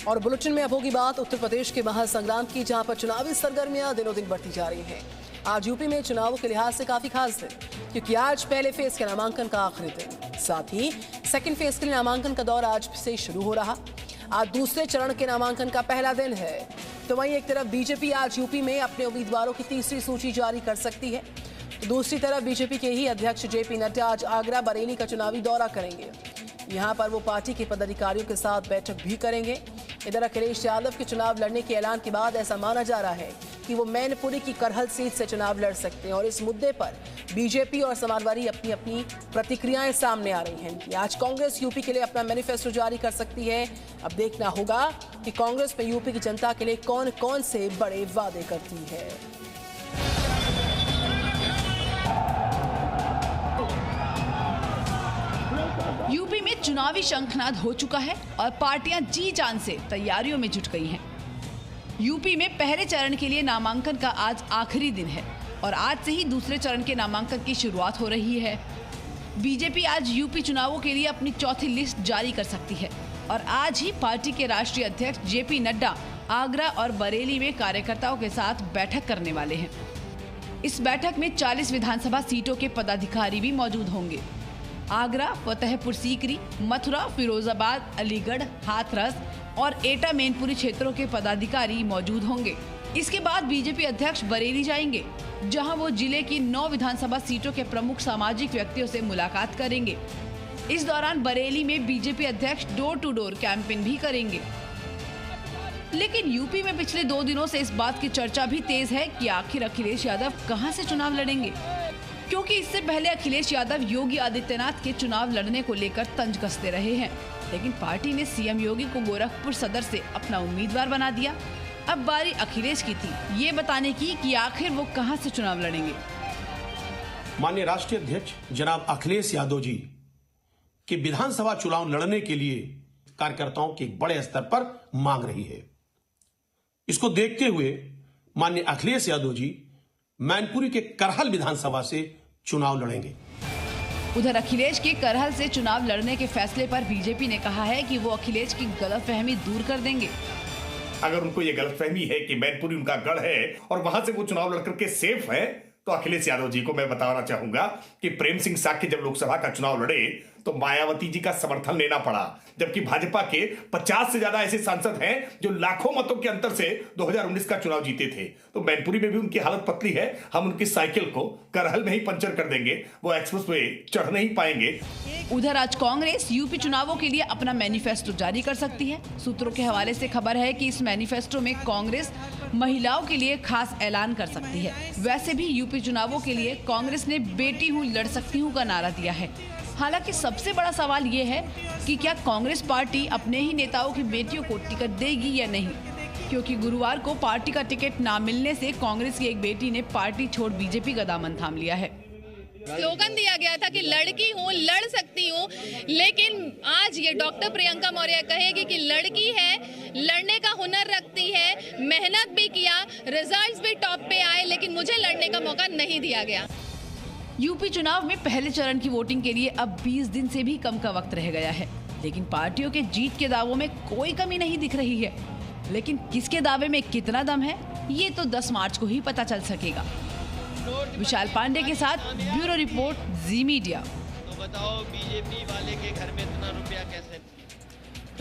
और बुलेटिन में अब होगी बात उत्तर प्रदेश के महासंग्राम की, जहां पर चुनावी सरगर्मियां दिनों दिन बढ़ती जा रही हैं। आज यूपी में चुनावों के लिहाज से काफी खास दिन, क्योंकि आज पहले फेज के नामांकन का आखिरी दिन, साथ ही सेकंड फेज के लिए नामांकन का दौर आज से शुरू हो रहा। आज दूसरे चरण के नामांकन का पहला दिन है। तो वहीं एक तरफ बीजेपी आज यूपी में अपने उम्मीदवारों की तीसरी सूची जारी कर सकती है, तो दूसरी तरफ बीजेपी के ही अध्यक्ष जेपी नड्डा आज आगरा बरेली का चुनावी दौरा करेंगे। यहां पर वो पार्टी के पदाधिकारियों के साथ बैठक भी करेंगे। इधर अखिलेश यादव के चुनाव लड़ने के ऐलान के बाद ऐसा माना जा रहा है कि वो मैनपुरी की करहल सीट से चुनाव लड़ सकते हैं, और इस मुद्दे पर बीजेपी और समाजवादी अपनी अपनी प्रतिक्रियाएं सामने आ रही हैं कि आज कांग्रेस यूपी के लिए अपना मैनिफेस्टो जारी कर सकती है। अब देखना होगा कि कांग्रेस में यूपी की जनता के लिए कौन कौन से बड़े वादे करती है। यूपी में चुनावी शंखनाद हो चुका है और पार्टियां जी जान से तैयारियों में जुट गई हैं। यूपी में पहले चरण के लिए नामांकन का आज आखिरी दिन है और आज से ही दूसरे चरण के नामांकन की शुरुआत हो रही है। बीजेपी आज यूपी चुनावों के लिए अपनी चौथी लिस्ट जारी कर सकती है और आज ही पार्टी के राष्ट्रीय अध्यक्ष जेपी नड्डा आगरा और बरेली में कार्यकर्ताओं के साथ बैठक करने वाले हैं। इस बैठक में 40 विधानसभा सीटों के पदाधिकारी भी मौजूद होंगे। आगरा, फतेहपुर सीकरी, मथुरा, फिरोजाबाद, अलीगढ़, हाथरस और एटा मैनपुरी क्षेत्रों के पदाधिकारी मौजूद होंगे। इसके बाद बीजेपी अध्यक्ष बरेली जाएंगे, जहां वो जिले की 9 विधानसभा सीटों के प्रमुख सामाजिक व्यक्तियों से मुलाकात करेंगे। इस दौरान बरेली में बीजेपी अध्यक्ष डोर टू डोर कैंपेन भी करेंगे। लेकिन यूपी में पिछले 2 दिनों से इस बात की चर्चा भी तेज है कि आखिर अखिलेश यादव कहां से चुनाव लड़ेंगे, क्योंकि इससे पहले अखिलेश यादव योगी आदित्यनाथ के चुनाव लड़ने को लेकर तंज कसते रहे हैं, लेकिन पार्टी ने सीएम योगी को गोरखपुर सदर से अपना उम्मीदवार बना दिया। अब बारी अखिलेश की थी ये बताने की कि आखिर वो कहां से चुनाव लड़ेंगे। माननीय राष्ट्रीय अध्यक्ष जनाब अखिलेश यादव जी की विधानसभा चुनाव लड़ने के लिए कार्यकर्ताओं की बड़े स्तर पर मांग रही है। इसको देखते हुए माननीय अखिलेश यादव जी मैनपुरी के करहल विधानसभा से चुनाव लड़ेंगे। उधर अखिलेश के करहल से चुनाव लड़ने के फैसले पर बीजेपी ने कहा है कि वो अखिलेश की गलतफहमी दूर कर देंगे। अगर उनको ये गलतफहमी है कि मैनपुरी उनका गढ़ है और वहां से वो चुनाव लड़कर के सेफ है, तो अखिलेश यादव जी को मैं बताना चाहूंगा कि प्रेम सिंह साक्य जब लोकसभा का चुनाव लड़े तो मायावती जी का समर्थन लेना पड़ा, जबकि भाजपा के 50 से ज्यादा ऐसे सांसद हैं जो लाखों मतों के अंतर से 2019 का चुनाव जीते थे। तो मैनपुरी में भी उनकी हालत पतली है, हम उनकी साइकिल को करहल में ही पंचर कर देंगे, वो एक्सप्रेस वे चढ़ नहीं पाएंगे। उधर आज कांग्रेस यूपी चुनावों के लिए अपना मैनिफेस्टो जारी कर सकती है। सूत्रों के हवाले से खबर है कि इस मैनिफेस्टो में कांग्रेस महिलाओं के लिए खास ऐलान कर सकती है। वैसे भी यूपी चुनावों के लिए कांग्रेस ने बेटी हूँ लड़ सकती हूँ का नारा दिया है। हालांकि सबसे बड़ा सवाल ये है कि क्या कांग्रेस पार्टी अपने ही नेताओं की बेटियों को टिकट देगी या नहीं, क्योंकि गुरुवार को पार्टी का टिकट ना मिलने से कांग्रेस की एक बेटी ने पार्टी छोड़ बीजेपी का दामन थाम लिया है। स्लोगन दिया गया था कि लड़की हूँ लड़ सकती हूँ, लेकिन आज ये डॉक्टर प्रियंका मौर्य कहेगी कि लड़की है, लड़ने का हुनर रखती है, मेहनत भी किया, रिजल्ट्स भी टॉप पे आए, लेकिन मुझे लड़ने का मौका नहीं दिया गया। यूपी चुनाव में पहले चरण की वोटिंग के लिए अब 20 दिन से भी कम का वक्त रह गया है, लेकिन पार्टियों के जीत के दावों में कोई कमी नहीं दिख रही है। लेकिन किसके दावे में कितना दम है, ये तो 10 मार्च को ही पता चल सकेगा। विशाल पांडे के साथ ब्यूरो रिपोर्ट, जी मीडिया। तो बताओ बीजेपी वाले के घर में इतना रुपया कैसे?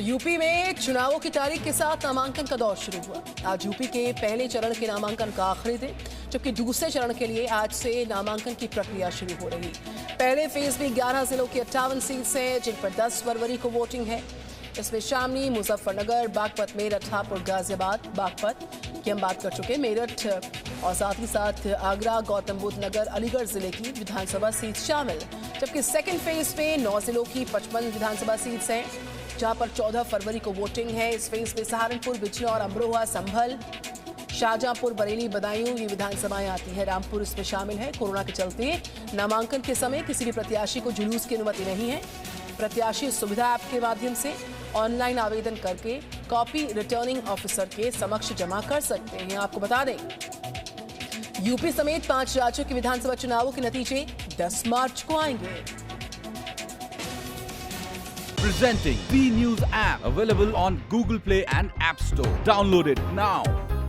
यूपी में चुनावों की तारीख के साथ नामांकन का दौर शुरू हुआ। आज यूपी के पहले चरण के नामांकन का आखिरी दिन, जबकि दूसरे चरण के लिए आज से नामांकन की प्रक्रिया शुरू हो रही। पहले फेज में 11 जिलों की 58 सीट्स हैं, जिन पर 10 फरवरी को वोटिंग है। इसमें शामली, मुजफ्फरनगर, बागपत, मेरठ, हापुड़, गाजियाबाद, बागपत की हम बात कर चुके हैं, मेरठ और साथ ही साथ आगरा, गौतम बुद्ध नगर, अलीगढ़ जिले की विधानसभा सीट शामिल। जबकि सेकेंड फेज में 9 जिलों की 55 विधानसभा सीट्स हैं, जहां पर 14 फरवरी को वोटिंग है। इस फेज में सहारनपुर, बिजनौर, अमरोहा, संभल, शाहजहांपुर, बरेली, बदायूं ये विधानसभाएं आती हैं। रामपुर इसमें शामिल है। कोरोना के चलते नामांकन के समय किसी भी प्रत्याशी को जुलूस की अनुमति नहीं है। प्रत्याशी सुविधा ऐप के माध्यम से ऑनलाइन आवेदन करके कॉपी रिटर्निंग ऑफिसर के समक्ष जमा कर सकते हैं। आपको बता दें, यूपी समेत 5 राज्यों के विधानसभा चुनावों के नतीजे 10 मार्च को आएंगे। Presenting V News app, available on Google Play and App Store. Download it now.